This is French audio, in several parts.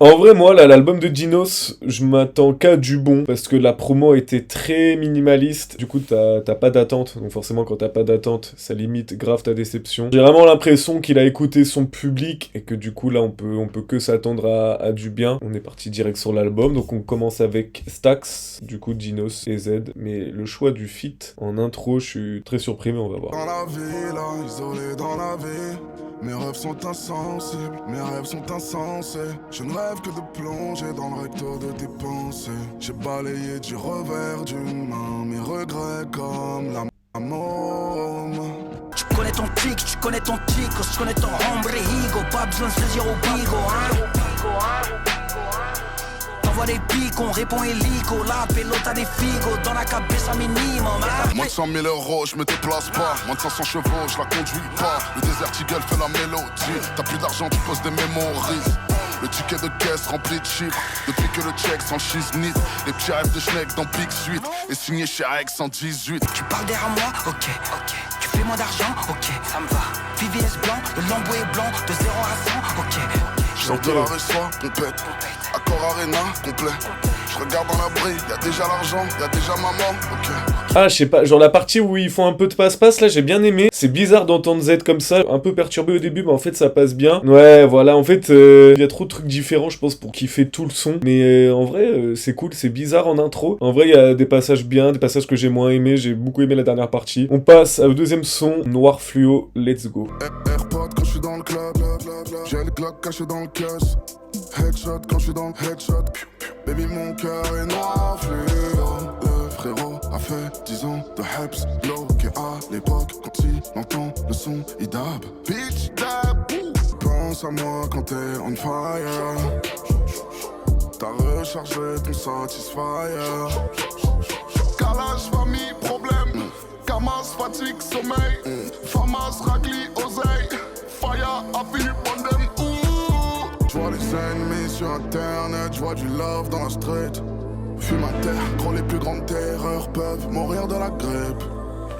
En vrai, moi, là, l'album de Dinos, je m'attends qu'à du bon, parce que la promo était très minimaliste. Du coup, t'as pas d'attente, donc forcément, quand t'as pas d'attente, ça limite grave ta déception. J'ai vraiment l'impression qu'il a écouté son public, et que du coup, là, on peut que s'attendre à du bien. On est parti direct sur l'album, donc on commence avec Stax, du coup, Dinos et Z. Mais le choix du feat en intro, je suis très surpris, mais on va voir. Dans la ville, isolé dans la vie. Mes rêves sont insensibles, mes rêves sont insensés. Je ne rêve que de plonger dans le recto de tes pensées. J'ai balayé du revers d'une main mes regrets comme la môme. Tu connais ton tic, tu connais ton tic, je connais ton hombre, pas besoin de se dire au bigo, hein. T'envoies des pics, on répond hélico, la pelota des figos, dans la cabeza minimum, hein. Moins de 100 000 euros, je me déplace pas. Moins de 500 chevaux, je la conduis pas. Le Desert Eagle fait la mélodie. T'as plus d'argent, tu poses des mémories. Le ticket de caisse rempli de chiffres. Depuis que le check sans shiznit. Les petits rêves de schneck dans Big Suite. Et signé chez Aix 118. Tu parles derrière moi, ok. Tu fais moins d'argent, ok, ça me va. VVS blanc, le lambeau est blanc, de 0 à 100, ok. Sors de la reçoit, on pète. Accord Arena, complet. Je regarde dans l'abri, y'a déjà l'argent, y'a déjà maman, ok. Ah, je sais pas, genre la partie où ils font un peu de passe-passe, là, j'ai bien aimé. C'est bizarre d'entendre Z comme ça, un peu perturbé au début, mais en fait, ça passe bien. Ouais, voilà, en fait, il y a trop de trucs différents, je pense, pour kiffer tout le son. Mais en vrai, c'est cool, c'est bizarre en intro. En vrai, il y a des passages bien, des passages que j'ai moins aimés. J'ai beaucoup aimé la dernière partie. On passe au deuxième son, Noir Fluo, let's go. Airpod quand je suis dans le club, j'ai le Glock caché dans le caisse. Headshot quand je suis dans le headshot. Baby, mon cœur est noir fluo. Le frérot a fait 10 ans de Heps, bloqué à l'époque. Quand il entend le son, il dab. Bitch dab. Pense à moi quand t'es on fire. T'as rechargé ton satisfier. Calage, famille, problème. Camas, fatigue, sommeil. Famas, racli, oseille. Fire, affinité, pandem. J'vois les ennemis sur internet, j'vois du love dans la street. Fume à terre, gros les plus grandes terreurs peuvent mourir de la grippe.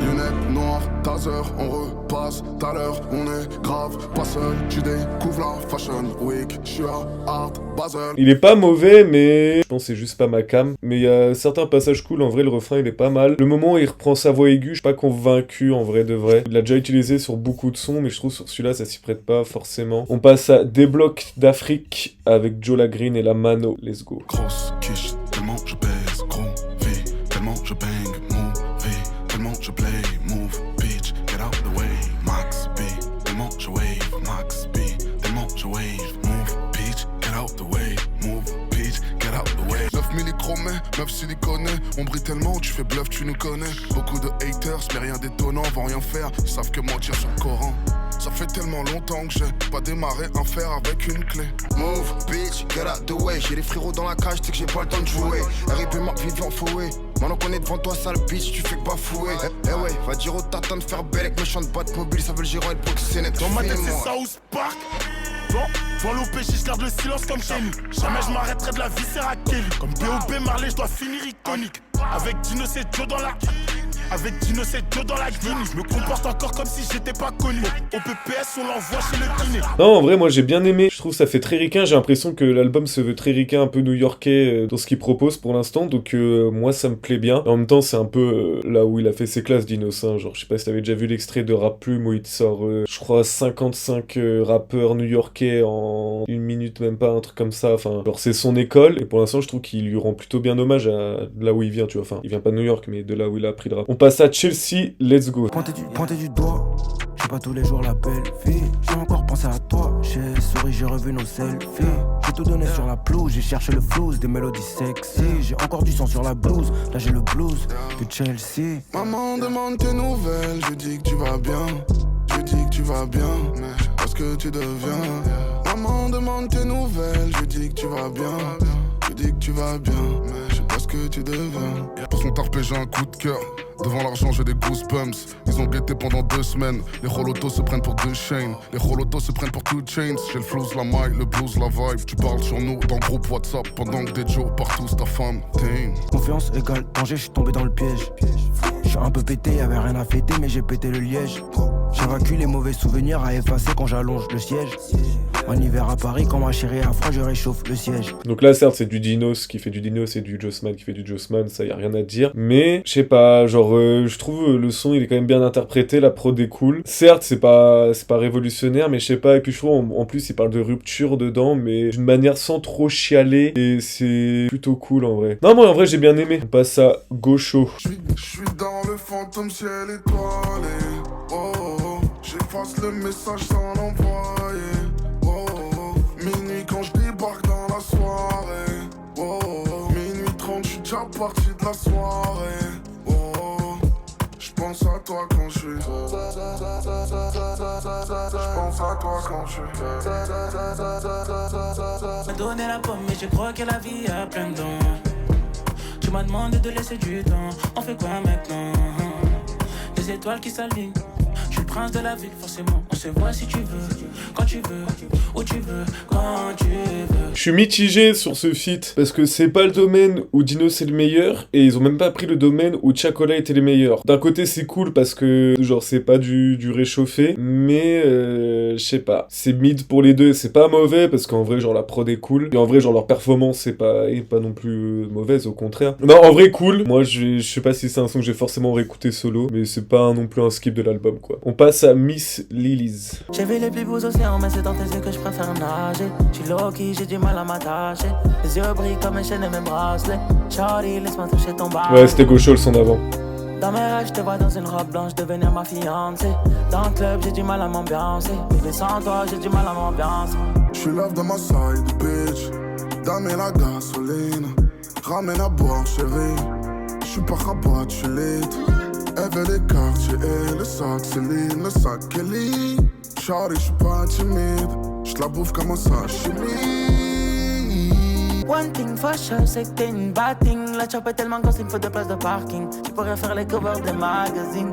Lunettes noires, taser, on repasse tout à l'heure, on est grave, pas seul, tu découvres la fashion week, j'suis à Art Basel. Il est pas mauvais, mais je pense que c'est juste pas ma cam. Mais il y a certains passages cool, en vrai, le refrain il est pas mal. Le moment où il reprend sa voix aiguë, je suis pas convaincu en vrai de vrai. Il l'a déjà utilisé sur beaucoup de sons, mais je trouve sur celui-là ça s'y prête pas forcément. On passe à Des blocs d'Afrique avec Joe Lagreen et la Mano, let's go. Grosse quiche, tellement je baise, gros V, tellement je bang, move V, tellement je play, move, bitch, get out the way, Max B, tellement je wave, Max B, tellement je wave, move, bitch, get out the way, move, bitch, get out the way. 9 millichromés, meuf siliconée, on brille tellement, tu fais bluff, tu nous connais. Beaucoup de haters, mais rien d'étonnant, vont rien faire, ils savent que mentir sur le Coran. Ça fait tellement longtemps que j'ai pas démarré un fer avec une clé. Move, bitch, get out the way. J'ai les frérots dans la cage, tu sais que j'ai pas le temps de jouer. RIP Marc Vivant foué. Maintenant qu'on est devant toi, sale bitch, tu fais que bafouer. Eh ouais, va dire au tata de faire belle avec méchant de boîte mobile, ça veut le gérant et boxer net. Dans ma tête, c'est South Park. Devant l'OPJ, je garde le silence comme Kenny. Jamais je m'arrêterai de la viscère à Kelly. Comme B.O.B. Marley, je dois finir iconique. Avec Dino, c'est Joe dans la... Avec Dino, c'est Joe dans la guinée. Je me comporte encore comme si j'étais pas connu. Au PPS, on l'envoie chez le kiné. Non, en vrai, moi j'ai bien aimé. Je trouve que ça fait très ricain. J'ai l'impression que l'album se veut très ricain, un peu new-yorkais dans ce qu'il propose pour l'instant. Donc moi ça me plaît bien. En même temps, c'est un peu là où il a fait ses classes, Dinos. Hein. Genre, je sais pas si t'avais déjà vu l'extrait de Rap Plume où il te sort, je crois, 55 rappeurs new-yorkais en une minute, même pas, un truc comme ça. Enfin, genre, c'est son école. Et pour l'instant, je trouve qu'il lui rend plutôt bien hommage à là où il vient, tu vois. Enfin, il vient pas de New York, mais de là où il a appris le rap. On passe à Chelsea, let's go. Pointer du doigt, j'ai pas tous les jours la belle fille. J'ai encore pensé à toi, j'ai souri, j'ai revu nos selfies. J'ai tout donné sur la pelouse, j'ai cherché le flouze, des mélodies sexy. J'ai encore du sang sur la blouse, là j'ai le blues de Chelsea. Maman demande tes nouvelles, je dis que tu vas bien. Je dis que tu vas bien, parce que tu deviens. Maman demande tes nouvelles, je dis que tu vas bien. Je dis que tu vas bien, ce que tu deviens. Pour son tarpé j'ai un coup de cœur. Devant l'argent j'ai des goosebumps. Ils ont guetté pendant 2 semaines. Les holotos se prennent pour 2 chains. Les holotos se prennent pour 2 chains. J'ai le flows, la maille, le blues, la vibe. Tu parles sur nous dans le groupe WhatsApp. Pendant que des Joe partout, c'est ta femme. Damn. Confiance égale danger, je suis tombé dans le piège. Je suis un peu pété, y'avait rien à fêter, mais j'ai pété le liège. J'évacue les mauvais souvenirs à effacer quand j'allonge le siège. En hiver à Paris, quand ma chérie a froid, je réchauffe le siège. Donc là, certes, c'est du Dinos qui fait du Dinos et du Jossman qui fait du Jossman, ça y a rien à dire. Mais, je sais pas, genre, je trouve le son, il est quand même bien interprété, la prod est cool. Certes, c'est pas révolutionnaire, mais je sais pas, et puis je trouve, en plus, il parle de rupture dedans, mais d'une manière sans trop chialer, et c'est plutôt cool, en vrai. Non, moi, en vrai, j'ai bien aimé. On passe à Gaucho. Je suis dans le fantôme ciel étoilé. Oh, oh, oh. J'efface le message sans l'envoyer. Oh, oh, oh. Minuit quand je débarque dans la soirée. Oh, oh, oh. Minuit 30, je suis déjà parti de la soirée. Oh, oh, oh. Je pense à toi quand je suis. Je pense à toi quand je suis. M'a donné la pomme mais je crois que la vie a plein de dents. Tu m'as demandé de laisser du temps. On fait quoi maintenant? Les étoiles qui s'alignent. Je suis le prince de la ville, forcément. On se voit si tu veux, quand tu veux, où tu veux, quand tu veux. Je suis mitigé sur ce feat parce que c'est pas le domaine où Dinos est le meilleur et ils ont même pas pris le domaine où Chacola était les meilleurs. D'un côté c'est cool parce que genre c'est pas du réchauffé, mais je sais pas, c'est mid pour les deux et c'est pas mauvais parce qu'en vrai genre la prod est cool et en vrai genre leur performance est pas non plus mauvaise, au contraire. Non, en vrai cool. Moi je sais pas si c'est un son que j'ai forcément réécouté solo, mais c'est pas non plus un skip de l'album quoi. On passe à Miss Lilies. J'ai vu les plus beaux océans, mais c'est dans tes yeux que je préfère nager. J'suis low-key, j'ai du mal à m'attacher. Les yeux brillent comme mes chaînes et mes bracelets. Shawty, laisse-moi toucher ton bas. Ouais, c'était Gaucho le son d'avant. Dans mes rêves, je te vois dans une robe blanche devenir ma fiancée. Dans le club, j'ai du mal à m'ambiancer. Bébé, sans toi, j'ai du mal à m'ambiancer. J'suis love de ma side, bitch. Dame la gasoline. Ramène à boire, chérie. J'suis pas rabat, j'suis lit. Elle veut les quartiers et le sac Céline, le sac Kelly. Shawty, j'suis pas timide. J'te la bouffe comme un sashimi. One thing for sure, c'est que t'es une bad thing. La chop est tellement grosse, il me faut 2 places de parking. Tu pourrais faire les covers des magazines,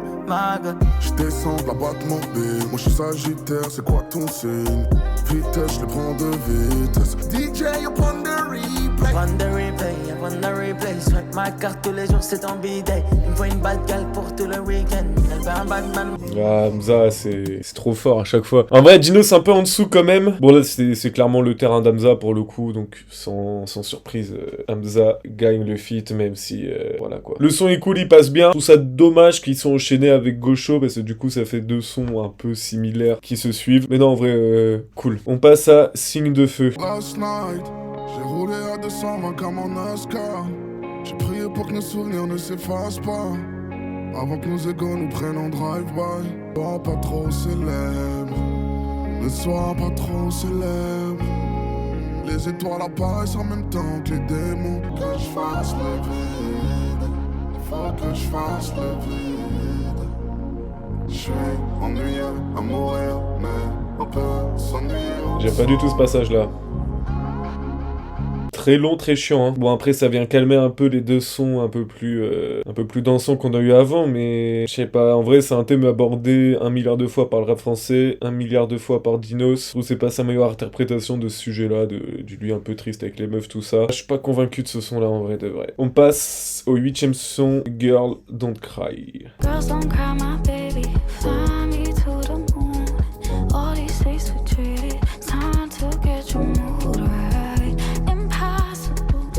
J'descends de la boîte mobile. Moi j'suis sagittaire, c'est quoi ton signe? Vitesse, j'les prends de vitesse. DJ, upon the replay. Upon the replay. Swipe ma carte tous les jours, c'est ton bidet. Il me faut une bad gal pour tout le week-end. Elle veut un Batman. Ah, Hamza, c'est trop fort à chaque fois. En vrai, Dino, c'est un peu en dessous quand même. Bon, là, c'est clairement le terrain d'Hamza pour le coup, donc sans surprise, Hamza gagne le feat, même si, voilà quoi. Le son est cool, il passe bien. Je trouve ça dommage qu'ils sont enchaînés avec Gaucho, parce que du coup, ça fait 2 sons un peu similaires qui se suivent. Mais non, en vrai, cool. On passe à Signe de Feu. Last night, j'ai roulé à 220 comme en Oscar. J'ai prié pour que nos souvenirs ne s'effacent pas. Avant que nos égos nous prennent en drive-by. Sois pas trop célèbre, ne sois pas trop célèbre. Les étoiles apparaissent en même temps que les démons. Que je fasse le vide, faut que je fasse le vide. Je suis ennuyeux à mourir, mais on peut s'ennuyer. J'aime pas du tout ce passage-là. Très long, très chiant. Hein. Bon, après, ça vient calmer un peu les 2 sons un peu plus dansants qu'on a eu avant, mais je sais pas. En vrai, c'est un thème abordé 1 milliard de fois par le rap français, 1 milliard de fois par Dinos. Je trouve que c'est pas sa meilleure interprétation de ce sujet-là, du lui un peu triste avec les meufs, tout ça. Je suis pas convaincu de ce son-là, en vrai, de vrai. On passe au 8ème son, Girl Don't Cry. Girls don't cry, my baby. Fly me to the moon. All these days we traded. Time to get your mood right. Impossible,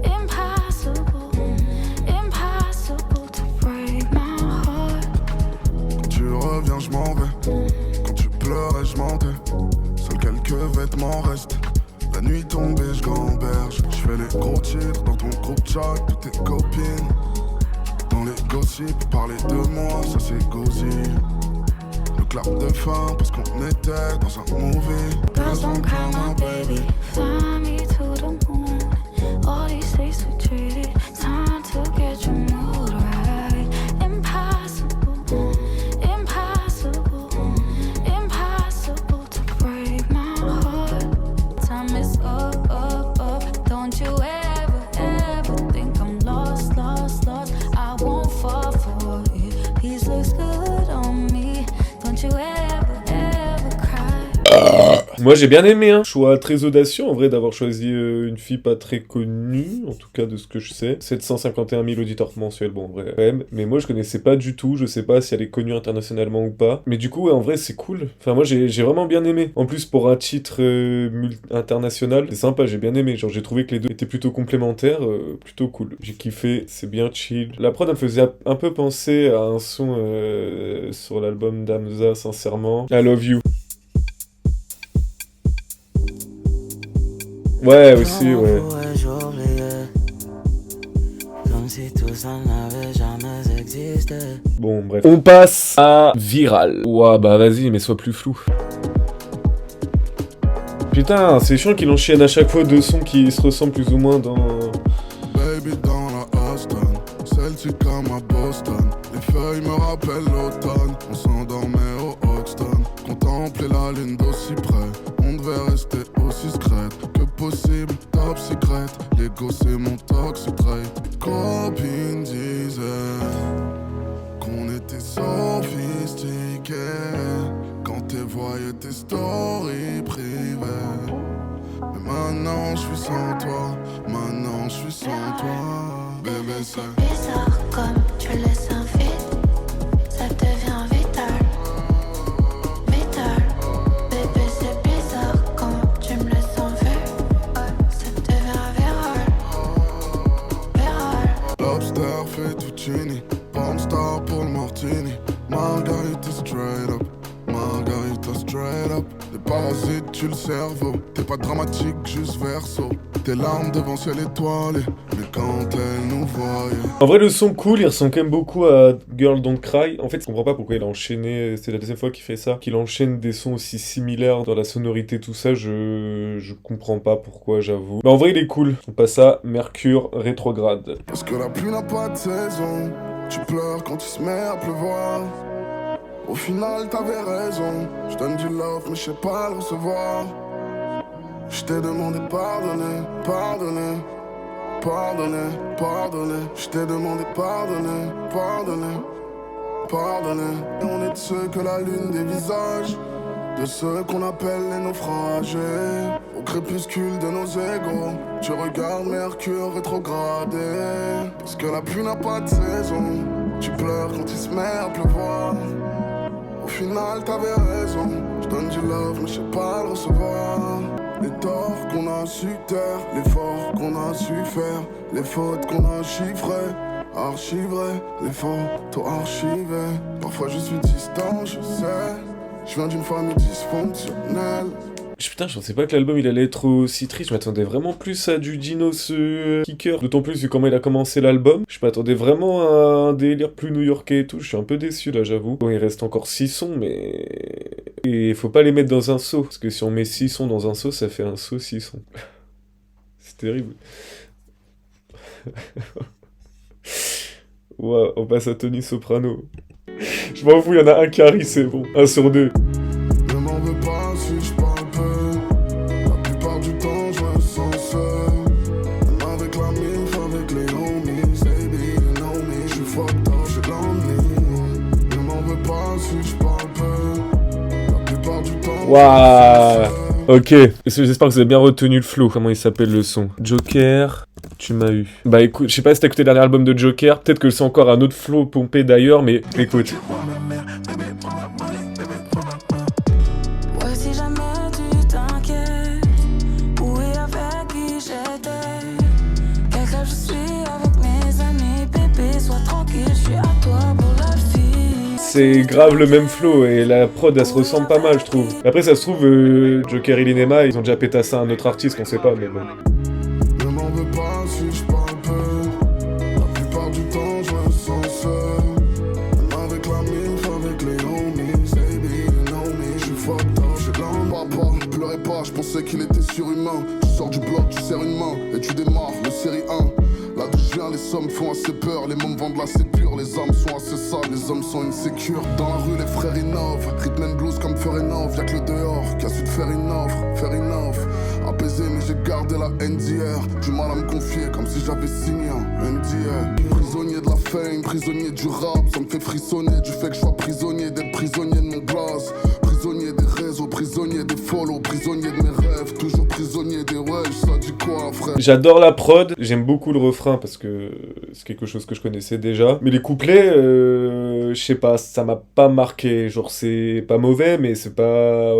impossible, impossible to break my heart. Quand tu reviens, je m'en vais. Quand tu pleurais, je m'en tais. Seuls quelques vêtements restent. La nuit tombée, je gamberge. Je fais les gros titres dans ton groupe chat, toutes tes copines. Dans les gossips, parler de moi, ça c'est gauzy. Le clap de fin parce qu'on était dans un movie. Girls don't cry, my baby. Fly me to the moon. All these days we traded. Time to get your mood right. Impossible, impossible, impossible to break my heart. Time is up, up, up. Don't you ever, ever think Moi j'ai bien aimé, hein. Choix très audacieux en vrai d'avoir choisi une fille pas très connue, en tout cas de ce que je sais. 751 000 auditeurs mensuels, bon en vrai quand même. Mais moi je connaissais pas du tout, je sais pas si elle est connue internationalement ou pas. Mais du coup ouais, en vrai c'est cool. Enfin moi j'ai vraiment bien aimé. En plus pour un titre international, c'est sympa, j'ai bien aimé. Genre j'ai trouvé que les deux étaient plutôt complémentaires, plutôt cool. J'ai kiffé, c'est bien chill. La prod elle me faisait un peu penser à un son sur l'album d'Amza, sincèrement. I Love You. Ouais, aussi, ouais. Comme si tout ça n'avait jamais existé. Bon, bref. On passe à Viral. Ouah, bah vas-y, mais sois plus flou. Putain, c'est chiant qu'il enchaîne à chaque fois deux sons qui se ressemblent plus ou moins dans... Baby dans la Austin, celle-ci comme à Boston. Les feuilles me rappellent l'automne, on s'endormait au Hoxton. Contempler la lune d'aussi près, on devait rester aussi secrète que possible, top secret. L'ego c'est mon toxic trait. Copine disait qu'on était sophistiqués quand t'es voyais tes stories privées. Mais maintenant je suis sans toi, maintenant je suis sans toi. Bébé c'est bizarre comme tu laisses un vide, ça devient vital. Vital, bébé c'est bizarre quand tu me laisses en vue, ça devient viral. Viral. Lobster fettuccine, pornstar pour le martini. Margarita straight up, margarita straight up. Les parasites tuent le cerveau, t'es pas dramatique, juste verso. Tes larmes devant ciel étoilé, mais quand elle nous voyait. En vrai, le son cool, il ressemble quand même beaucoup à Girl Don't Cry. En fait, je comprends pas pourquoi il a enchaîné, c'est la deuxième fois qu'il fait ça, qu'il enchaîne des sons aussi similaires dans la sonorité, tout ça, je comprends pas pourquoi, j'avoue. Mais en vrai, il est cool. On passe à Mercure rétrograde. Parce que la pluie n'a pas de saison, tu pleures quand il se met à pleuvoir. Au final, t'avais raison, je donne du love, mais je sais pas le recevoir. Je t'ai demandé pardonner, pardonner, pardonner, pardonner. Je t'ai demandé pardonner, pardonner, pardonner. Et on est de ceux que la lune des visages, de ceux qu'on appelle les naufragés. Au crépuscule de nos égos, tu regardes Mercure rétrogradé. Parce que la pluie n'a pas de saison, tu pleures quand il se met à pleuvoir. Au final t'avais raison, je donne du love mais je sais pas le recevoir. Les torts qu'on a su taire, l'effort qu'on a su faire, les fautes qu'on a chiffrées, archivées, les photos archivées. Parfois je suis distant, je sais, je viens d'une famille dysfonctionnelle. Putain, je pensais pas que l'album il allait être aussi triste, je m'attendais vraiment plus à du Dinos Kicker. D'autant plus vu comment il a commencé l'album. Je m'attendais vraiment à un délire plus new-yorkais et tout, je suis un peu déçu là, j'avoue. Bon, il reste encore 6 sons, mais... Et faut pas les mettre dans un seau, parce que si on met 6 sons dans un seau, ça fait un seau 6 sons. C'est terrible. Wow, on passe à Tony Soprano. Je m'en fous, il y en a un qui arrive, c'est bon. 1 sur 2. Ne m'en veux pas si je parle peu. La plupart du temps je me sens seul. Même avec la mif, avec les homies. Baby, you know me, je suis fucked up, j'ai de l'ennui. Ne m'en veux pas si je parle peu. La plupart du temps Waouh. Ok, j'espère que vous avez bien retenu le flow. Comment il s'appelle le son? Joker, tu m'as eu. Bah écoute, je sais pas si t'as écouté le dernier album de Joker, peut-être que c'est encore un autre flow pompé d'ailleurs, mais écoute. Ouais, si jamais tu t'inquiètes, où et avec qui j'étais? Quel rêve je suis avec mes amis, bébé, sois tranquille, je suis à toi pour la vie. C'est grave le même flow et la prod elle se ressemble pas mal je trouve. Après ça se trouve Joker et Linema ils ont déjà pétassé un autre artiste qu'on sait pas mais bon. Ne m'en veux pas si je parle peu. La plupart du temps je me sens seul. Même avec la mif, avec les homies. Baby, you know me, je suis fucked up, j'ai de l'ennui. Papa, pleurez pas, je pensais qu'il était surhumain. Tu sors du bloc, tu serres une main et tu démarres le série 1. Là d'où je viens, les sommes font assez peur. Les mômes vendent la sépure, les âmes sont assez sales, les hommes sont insécures. Dans la rue, les frères innovent. Rhythm and blues comme Ferenov. Y'a que le dehors qui a su te faire une offre. Apaisé, mais j'ai gardé la haine d'hier. Du mal à me confier, comme si j'avais signé un NDA. Prisonnier de la fame, prisonnier du rap. Ça me fait frissonner du fait que je sois prisonnier, d'être prisonnier de mon blaze. Prisonnier des réseaux, prisonnier des follow, prisonnier de mes rêves, toujours prisonnier des ouais, ça dit quoi frère? J'adore la prod, j'aime beaucoup le refrain parce que c'est quelque chose que je connaissais déjà. Mais les couplets, je sais pas, ça m'a pas marqué. Genre c'est pas mauvais, mais c'est pas...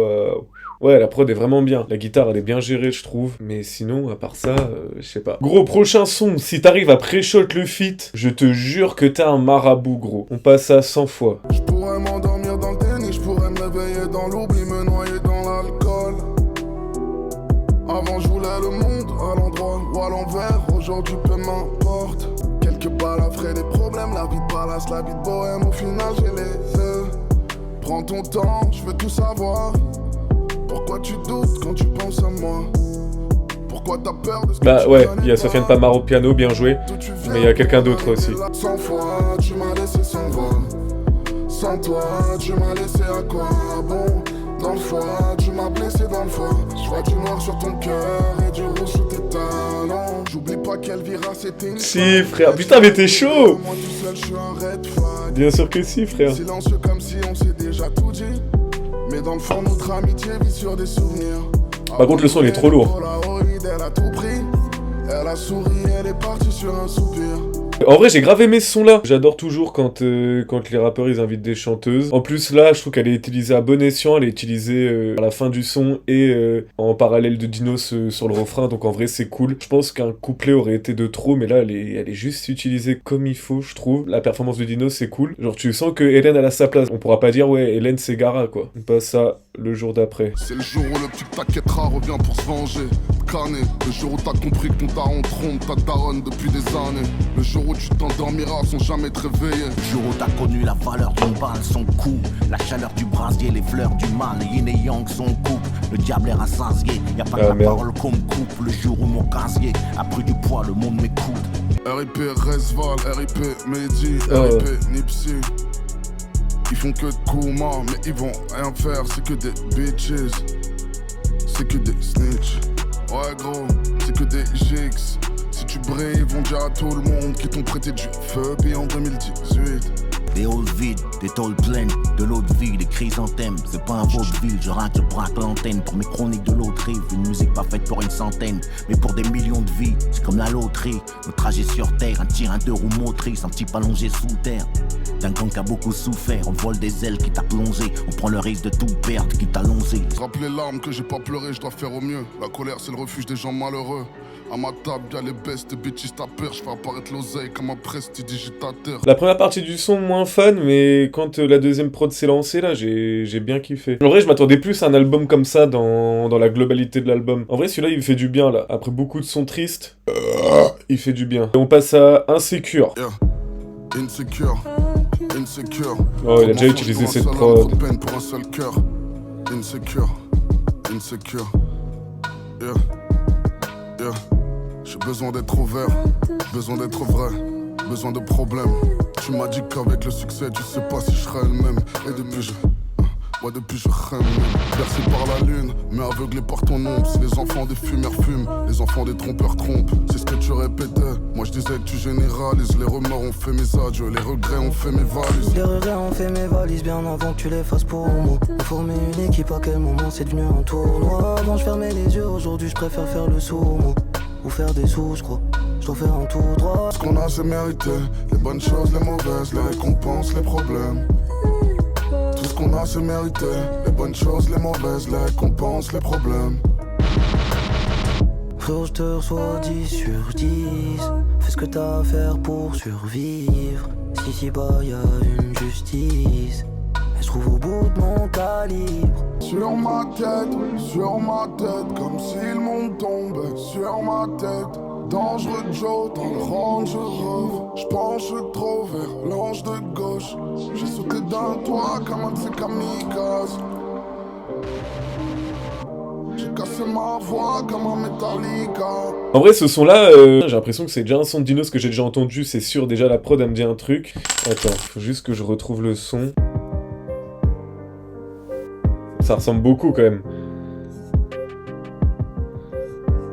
Ouais, la prod est vraiment bien. La guitare, elle est bien gérée, je trouve. Mais sinon, à part ça, je sais pas. Gros, prochain son. Si t'arrives à pré-shot le feat, je te jure que t'es un marabout, gros. On passe à 100 fois. Je pourrais m'endormir dans le déni, je pourrais me réveiller dans l'oubli, me noyer dans l'alcool. Avant je voulais le monde à l'endroit ou à l'envers, aujourd'hui peu m'importe. Quelques balafres des problèmes, la vie de palace, la vie de bohème, au final j'ai les deux. Prends ton temps, je veux tout savoir. Pourquoi tu doutes quand tu penses à moi? Pourquoi t'as peur de ce que Bah tu ouais, connais il y a pas? Sofiane Pamar au piano, bien joué. D'où tu viens, Mais il y a quelqu'un d'autre aussi. 100 fois, tu m'as laissé sans voix. Sans toi, tu m'as laissé à quoi bon? Dans le foie, tu m'as blessé dans le foie. Je vois du noir sur ton cœur et du rouge sous tes talons. J'oublie pas qu'Elvira c'était une Si, frère. Putain, mais t'es chaud! Moi tout seul, je suis un red flag. Bien sûr que si, frère. Silencieux comme si on s'est déjà tout dit. Mais dans le fond, notre amitié vit sur des souvenirs. Par contre, le son, il est trop lourd. Polaroid, elle a tout pris. Elle a souri, elle est partie sur un soupir. En vrai, j'ai grave aimé ce son-là. J'adore toujours quand les rappeurs ils invitent des chanteuses. En plus, là, je trouve qu'elle est utilisée à bon escient. Elle est utilisée à la fin du son et en parallèle de Dinos sur le refrain. Donc en vrai, c'est cool. Je pense qu'un couplet aurait été de trop, mais là, elle est juste utilisée comme il faut, je trouve. La performance de Dinos, c'est cool. Genre, tu sens que Hélène, elle a sa place. On pourra pas dire, ouais, Hélène, c'est Gara, quoi. On passe à le jour d'après. C'est le jour où le petit taquetra revient pour se venger. Cané, le jour où t'as compris que ton daron trompe ta daronne depuis des années. Le jour où tu t'endormiras sans jamais te réveiller. Le jour où t'as connu la valeur d'une balle, son coup, la chaleur du brasier, les fleurs du mal, yin et yang, son couple, le diable est rassasié, y a pas de la merde. parole qu'on me coupe. Le jour où mon casier a pris du poids, le monde m'écoute. RIP Resval, RIP Mehdi, Oh. RIP Nipsey. Ils font que de Kouma, mais ils vont rien faire, c'est que des bitches. C'est que des snitch. Ouais gros, c'est que des jigs. Si tu brilles, ils vont dire à tout le monde qu'ils t'ont prêté du feu, puis en 2018. Des halls vides, des tôles pleines, de l'eau de vie, des chrysanthèmes. C'est pas un vaudeville, je rate, je braque l'antenne. Pour mes chroniques de l'autre rive, une musique pas faite pour une centaine, mais pour des millions de vies. C'est comme la loterie, le trajet sur terre, un tir, un deux roues motrices, un petit allongé sous terre. D'un gang qui a beaucoup souffert, on vole des ailes qui t'a plongé, on prend le risque de tout perdre qui t'a longé. Frappe les larmes que j'ai pas pleuré, je dois faire au mieux. La colère c'est le refuge des gens malheureux. À ma table, y'a les bestes, bitches ta peur, je fais apparaître l'oseille comme un prestidigitateur. La première partie du son, moins fun, mais quand la deuxième prod s'est lancée, là, j'ai bien kiffé. En vrai, je m'attendais plus à un album comme ça dans la globalité de l'album. En vrai, celui-là, il fait du bien, là. Après beaucoup de sons tristes, il fait du bien. Et on passe à Insecure. Yeah. Insecure, insecure. Oh, il a déjà utilisé cette prod. Peine pour un seul cœur. Insecure, insecure. Yeah, yeah. J'ai besoin d'être ouvert, besoin d'être vrai, besoin de problèmes. Tu m'as dit qu'avec le succès, tu sais pas si je serai le même. Et depuis je rêve. Bercé par la lune, mais aveuglé par ton ombre. Si les enfants des fumeurs fument, les enfants des trompeurs trompent. C'est ce que tu répétais. Moi je disais que tu généralises. Les remords ont fait mes adieux, les regrets ont fait mes valises. Les regrets ont fait mes valises bien avant que tu les fasses pour moi. On formait une équipe, à quel moment c'est devenu un tournoi? Avant je fermais les yeux, aujourd'hui je préfère faire le sourd moi. Ou faire des sous, je crois. Je dois faire un tout droit. Ce qu'on a c'est mérité. Les bonnes choses, les mauvaises, les récompenses, les problèmes. Tout ce qu'on a c'est mérité. Les bonnes choses, les mauvaises, les récompenses, les problèmes. Frérot, je te reçois 10 sur 10. Fais ce que t'as à faire pour survivre. Si bas y'a une justice. Elle se trouve au bout de mon calibre. Sur ma tête, comme si le monde tombait sur ma tête. Dangereux Joe dans le Range Rover. J'penche trop vers l'ange de gauche. J'ai sauté d'un toit comme un de ces kamikazes. J'ai cassé ma voix comme un Metallica. En vrai, ce son-là, j'ai l'impression que c'est déjà un son de Dinos que j'ai déjà entendu, c'est sûr. Déjà, la prod, elle me dit un truc. Attends, faut juste que je retrouve le son. Ça ressemble beaucoup, quand même.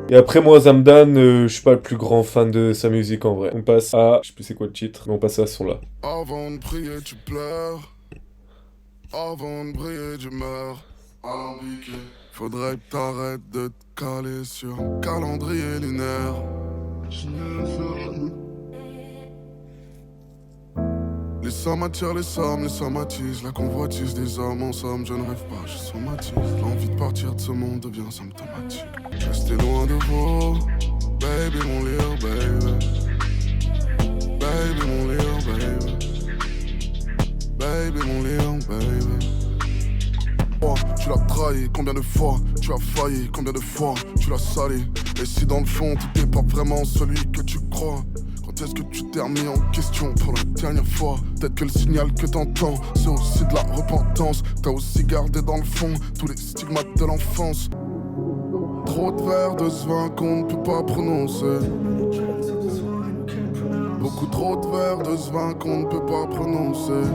Et après, moi, Zamdan, je suis pas le plus grand fan de sa musique, en vrai. On passe à... Je sais plus c'est quoi le titre, mais on passe à ce son-là. Avant de prier, tu pleures. Avant de briller, tu meurs. alambiqué. Faudrait que t'arrêtes de te caler sur un calendrier lunaire. Les sommes attirent les sommes, les sommes attisent la convoitise des hommes. En somme, je ne rêve pas, je somatise. L'envie de partir de ce monde devient symptomatique. Restez loin de vous, baby mon lire, baby. Baby mon lire, baby. Baby mon lire, baby. Oh, tu l'as trahi, combien de fois? Tu as failli, combien de fois? Tu l'as sali. Et si dans le fond, tu n'es pas vraiment celui que tu crois? Quand est-ce que tu t'es remis en question pour la dernière fois? Peut-être que le signal que t'entends, c'est aussi de la repentance. T'as aussi gardé dans le fond tous les stigmates de l'enfance. Trop de verres de ce vin qu'on ne peut pas prononcer. Beaucoup trop de verres de ce vin qu'on ne peut pas prononcer.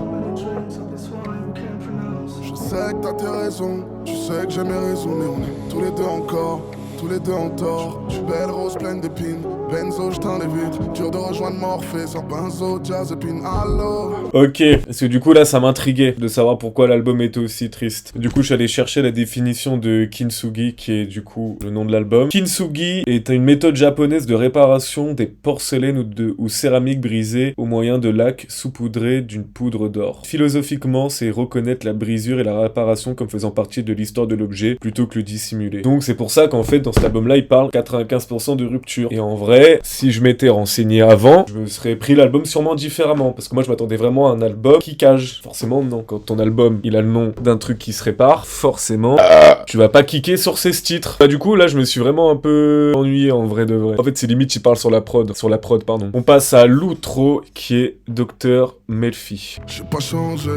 Je sais que t'as tes raisons, tu sais que j'ai mes raisons, mais on est tous les deux encore, tous les deux en tort. Belle rose pleine d'épines, benzo je t'en évite. Dur de rejoindre Morphée, sans benzo, diazépine, allô. Ok, parce que du coup là ça m'intriguait de savoir pourquoi l'album était aussi triste. Du coup je suis allé chercher la définition de kintsugi, qui est du coup le nom de l'album. Kintsugi est une méthode japonaise de réparation des porcelaines ou céramiques brisées au moyen de lacs saupoudrés d'une poudre d'or. Philosophiquement, c'est reconnaître la brisure et la réparation comme faisant partie de l'histoire de l'objet plutôt que le dissimuler. Donc c'est pour ça qu'en fait dans cet album là il parle 95% de rupture. Et en vrai, si je m'étais renseigné avant, je me serais pris l'album sûrement différemment, parce que moi je m'attendais vraiment à un album qui cage. Forcément non, quand ton album il a le nom d'un truc qui se répare, forcément tu vas pas kicker sur ces titres. Bah du coup là je me suis vraiment un peu ennuyé en vrai de vrai. En fait c'est limite il parle sur la prod pardon. On passe à l'outro qui est Dr Melfi. J'ai pas changé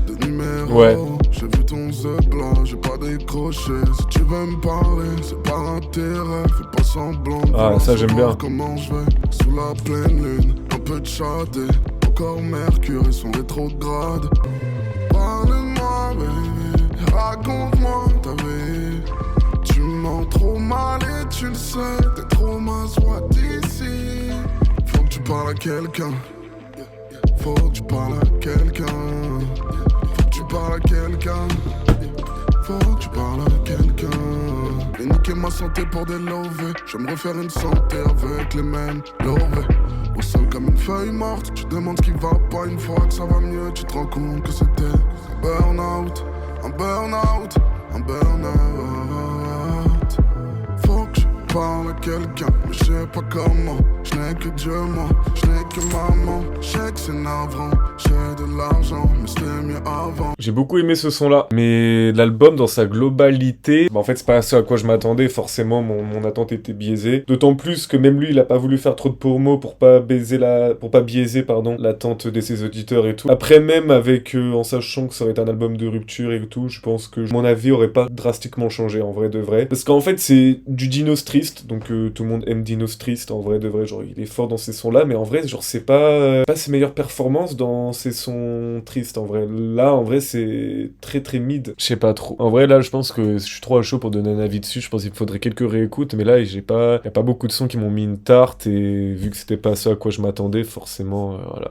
de numéro. Ouais. J'ai vu ton The là, j'ai pas décroché. Si tu veux me parler, c'est par intérêt. Fais pas semblant. Ah, ça, j'aime bien. Comment je vais sous la pleine lune, un peu de châté. Encore Mercure et son rétrograde. Parle-moi, baby. Raconte-moi ta vie. Tu mens trop mal et tu le sais. T'es trop ma soit d'ici. Faut que tu parles à quelqu'un. Faut que tu parles à quelqu'un. Faut que tu parles à quelqu'un. Faut que tu parles à quelqu'un. J'ai niqué ma santé pour des lovés. Je vais me refaire une santé avec les mêmes lovés. Au sol comme une feuille morte. Tu demandes ce qui va pas une fois que ça va mieux. Tu te rends compte que c'était un burn-out. Un burn-out. Un burn-out. Faut que je parle à quelqu'un, mais je sais pas comment. Je n'ai que Dieu, moi, je n'ai que maman. Je sais que c'est navrant, j'ai de l'argent, mais c'était mieux avant. J'ai beaucoup aimé ce son-là, mais l'album dans sa globalité, en fait c'est pas ce à quoi je m'attendais, forcément mon attente était biaisée. D'autant plus que même lui il a pas voulu faire trop de promos pour pas biaiser l'attente de ses auditeurs et tout. Après même avec, en sachant que ça aurait été un album de rupture et tout, je pense que mon avis aurait pas drastiquement changé en vrai de vrai. Parce qu'en fait c'est du Dinos triste, donc tout le monde aime Dinos triste en vrai de vrai, genre il est fort dans ces sons-là, mais en vrai genre c'est pas ses meilleures performances dans ces sons tristes en vrai. Là en vrai c'est très très mid, je sais pas trop. En vrai là je pense que je suis trop à chaud pour donner un avis dessus, je pense qu'il faudrait quelques réécoutes, mais là y a pas beaucoup de sons qui m'ont mis une tarte, et vu que c'était pas ça à quoi je m'attendais, forcément voilà.